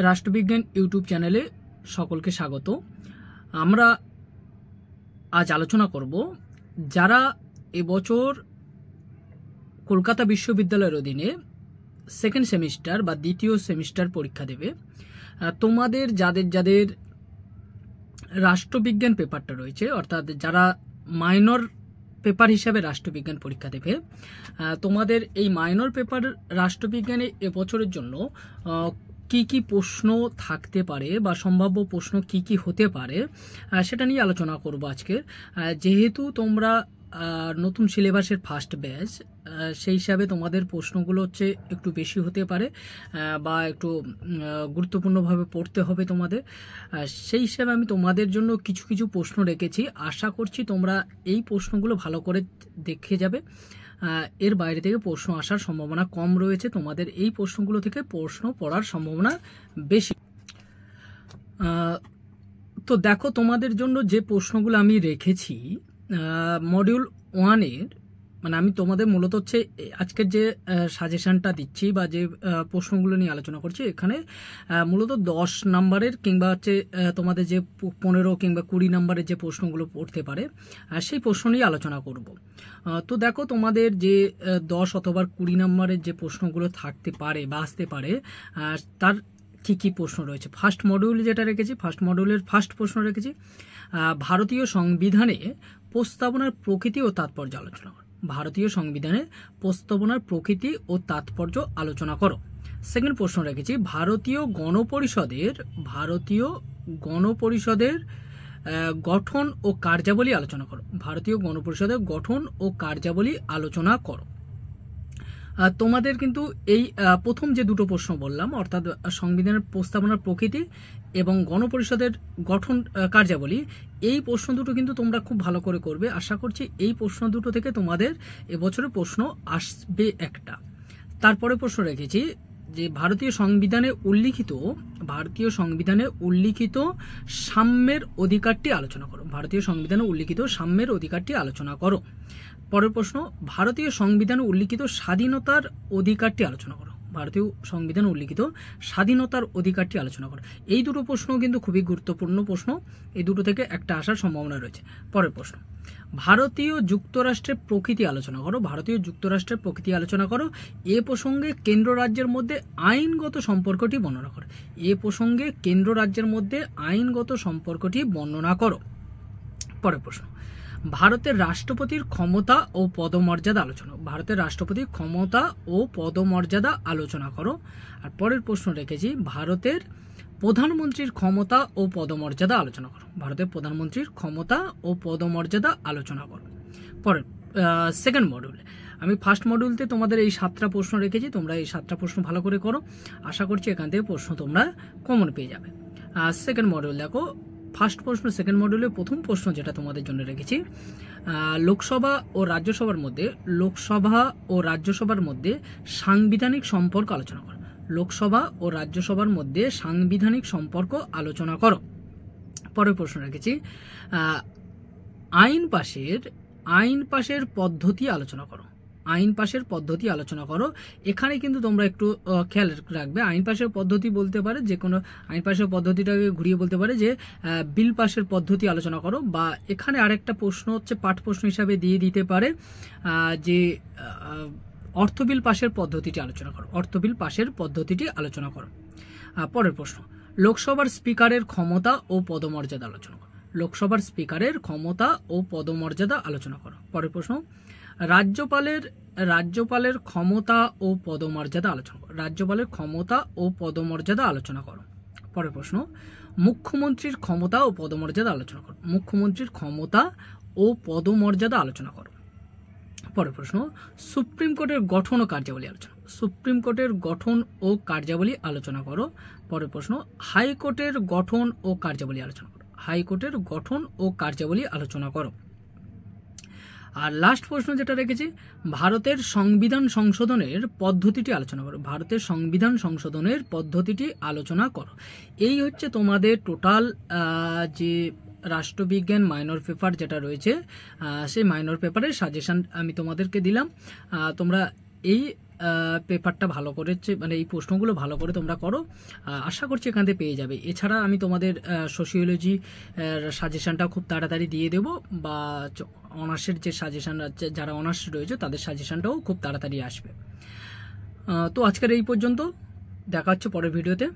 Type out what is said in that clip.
রাষ্ট্রবিজ্ঞান ইউটিউব চ্যানেলে সকলকে স্বাগত। আমরা আজ আলোচনা করব যারা এবছর কলকাতা বিশ্ববিদ্যালয়ের অধীনে সেকেন্ড সেমিস্টার বা দ্বিতীয় সেমিস্টার পরীক্ষা দেবে। তোমাদের যাদের যাদের রাষ্ট্রবিজ্ঞান পেপারটা রয়েছে, অর্থাৎ যারা মাইনর পেপার হিসাবে রাষ্ট্রবিজ্ঞান পরীক্ষা দেবে, তোমাদের এই মাইনর পেপার রাষ্ট্রবিজ্ঞানে এবছরের জন্য কি কি প্রশ্ন থাকতে পারে বা সম্ভাব্য প্রশ্ন কি কি হতে পারে সেটা নিয়ে আলোচনা করব আজকে। যেহেতু তোমরা নতুন সিলেবাসের ফার্স্ট ব্যাচ, সেই হিসাবে তোমাদের প্রশ্নগুলো হচ্ছে একটু বেশি হতে পারে বা একটু গুরুত্বপূর্ণভাবে পড়তে হবে তোমাদের। সেই হিসাবে আমি তোমাদের জন্য কিছু কিছু প্রশ্ন রেখেছি। আশা করছি তোমরা এই প্রশ্নগুলো ভালো করে দেখে যাবে। এর বাইরে থেকে প্রশ্ন আসার সম্ভাবনা কম রয়েছে, তোমাদের এই প্রশ্নগুলো থেকে প্রশ্ন পড়ার সম্ভাবনা বেশি। তো দেখো, তোমাদের জন্য যে প্রশ্নগুলো আমি রেখেছি মডিউল 1-এর, মানে আমি তোমাদের মূলত হচ্ছে আজকের যে সাজেশনটা দিচ্ছি বা যে প্রশ্নগুলো নিয়ে আলোচনা করছি, এখানে মূলত 10 নম্বরের কিংবা হচ্ছে তোমাদের যে 15 কিংবা 20 নম্বরের যে প্রশ্নগুলো পড়তে পারে সেই প্রশ্ন নিয়ে আলোচনা করব। তো দেখো, তোমাদের যে 10 অথবা 20 নম্বরের যে প্রশ্নগুলো থাকতে পারে বা আসতে পারে তার কি কি প্রশ্ন রয়েছে। ফার্স্ট মডিউল যেটা রেখেছি, ফার্স্ট মডিউলের ফার্স্ট প্রশ্ন রেখেছি ভারতীয় সংবিধানে প্রস্তাবনার প্রকৃতি ও তাৎপর্য আলোচনা করো। ভারতীয় সংবিধানে প্রস্তাবনার প্রকৃতি ও তাৎপর্য আলোচনা করো। সেকেন্ড প্রশ্ন রেখেছি ভারতীয় গণপরিষদের গঠন ও কার্যাবলী আলোচনা করো। ভারতীয় গণপরিষদের গঠন ও কার্যাবলী আলোচনা করো। তোমাদের কিন্তু এই প্রথম যে দুটো প্রশ্ন বললাম, অর্থাৎ সংবিধানের প্রস্তাবনার প্রকৃতি এবং গণপরিষদের গঠন কার্যাবলী, এই প্রশ্ন দুটো কিন্তু তোমরা খুব ভালো করে করবে। আশা করছি এই প্রশ্ন দুটো থেকে তোমাদের এবছরের প্রশ্ন আসবে একটা। তারপরে প্রশ্ন রেখেছি যে ভারতীয় সংবিধানে উল্লিখিত সাম্যের অধিকারটি আলোচনা করো। ভারতীয় সংবিধানে উল্লিখিত সাম্যের অধিকারটি আলোচনা করো। পরের প্রশ্ন ভারতীয় সংবিধানে উল্লিখিত স্বাধীনতার অধিকারটি আলোচনা করো। ভারতীয় সংবিধানে উল্লিখিত স্বাধীনতার অধিকারটি আলোচনা করো। এই দুটো প্রশ্ন কিন্তু খুবই গুরুত্বপূর্ণ প্রশ্ন, এই দুটো থেকে একটা আসার সম্ভাবনা রয়েছে। পরের প্রশ্ন ভারতীয় যুক্তরাষ্ট্রের প্রকৃতি আলোচনা করো। ভারতীয় যুক্তরাষ্ট্রের প্রকৃতি আলোচনা করো। এ প্রসঙ্গে কেন্দ্র রাজ্যের মধ্যে আইনগত সম্পর্কটি বর্ণনা করো। এ প্রসঙ্গে কেন্দ্র রাজ্যের মধ্যে আইনগত সম্পর্কটি বর্ণনা করো। পরের প্রশ্ন ভারতের রাষ্ট্রপতির ক্ষমতা ও পদমর্যাদা আলোচনা। ভারতের রাষ্ট্রপতির ক্ষমতা ও পদমর্যাদা আলোচনা করো। আর পরের প্রশ্ন রেখেছি ভারতের প্রধানমন্ত্রীর ক্ষমতা ও পদমর্যাদা আলোচনা করো। ভারতের প্রধানমন্ত্রীর ক্ষমতা ও পদমর্যাদা আলোচনা করো। পরের সেকেন্ড মডিউলে আমি ফার্স্ট মডিউলতে তোমাদের এই 7টা প্রশ্ন রেখেছি, তোমরা এই 7টা প্রশ্ন ভালো করে করো। আশা করছি এখান থেকে প্রশ্ন তোমরা কমন পেয়ে যাবে। সেকেন্ড মডিউল দেখো, ফার্স্ট প্রশ্ন সেকেন্ড মডিউলের প্রথম প্রশ্ন যেটা তোমাদের জন্য রেখেছি লোকসভা ও রাজ্যসভার মধ্যে সাংবিধানিক সম্পর্ক আলোচনা করো। লোকসভা ও রাজ্যসভার মধ্যে সাংবিধানিক সম্পর্ক আলোচনা করো। পরের প্রশ্ন রেখেছি আইন পাশের পদ্ধতি আলোচনা করো। আইন পাশের পদ্ধতি আলোচনা করো। এখানে কিন্তু তোমরা একটু খেয়াল রাখবে, আইন পাশের পদ্ধতি বলতে পারে যে কোনো আইন পাশের পদ্ধতিটাকে ঘুরিয়ে বলতে পারে যে বিল পাশের পদ্ধতি আলোচনা করো, বা এখানে আরেকটা প্রশ্ন হচ্ছে পাঠ প্রশ্ন হিসাবে দিয়ে দিতে পারে যে অর্থ বিল পাশের পদ্ধতিটি আলোচনা করো। অর্থ বিল পাশের পদ্ধতিটি আলোচনা করো। পরের প্রশ্ন লোকসভার স্পিকারের ক্ষমতা ও পদমর্যাদা আলোচনা করো। লোকসভার স্পিকারের ক্ষমতা ও পদমর্যাদা আলোচনা করো। পরের প্রশ্ন রাজ্যপালের ক্ষমতা ও পদমর্যাদা আলোচনা করো। রাজ্যপালের ক্ষমতা ও পদমর্যাদা আলোচনা করো। পরের প্রশ্ন মুখ্যমন্ত্রীর ক্ষমতা ও পদমর্যাদা আলোচনা করো। মুখ্যমন্ত্রীর ক্ষমতা ও পদমর্যাদা আলোচনা করো। পরের প্রশ্ন সুপ্রিম কোর্টের গঠন ও কার্যাবলী আলোচনা। সুপ্রিম কোর্টের গঠন ও কার্যাবলী আলোচনা করো। পরের প্রশ্ন হাইকোর্টের গঠন ও কার্যাবলী আলোচনা করো। হাইকোর্টের গঠন ও কার্যাবলী আলোচনা করো। আর লাস্ট প্রশ্ন যেটা রেখেছি ভারতের সংবিধান সংশোধনের পদ্ধতিটি আলোচনা করো। ভারতের সংবিধান সংশোধনের পদ্ধতিটি আলোচনা করো। এই হচ্ছে তোমাদের টোটাল যে রাষ্ট্রবিজ্ঞান মাইনর পেপার যেটা রয়েছে, সেই মাইনর পেপারের সাজেশন আমি তোমাদেরকে দিলাম। তোমরা এই পেপারটা ভালো করেছে, মানে এই প্রশ্নগুলো ভালো করে তোমরা করো, আশা করছি এখান থেকে পেয়ে যাবে। এছাড়া আমি তোমাদের সোশিওলজি সাজেশনটা খুব তাড়াতাড়ি দিয়ে দেবো, বা অনার্সের যে সাজেশন আছে, যারা অনার্স রয়েছে তাদের সাজেশনটাও খুব তাড়াতাড়ি আসবে। তো আজকের এই পর্যন্ত, দেখা হচ্ছে পরের ভিডিওতে।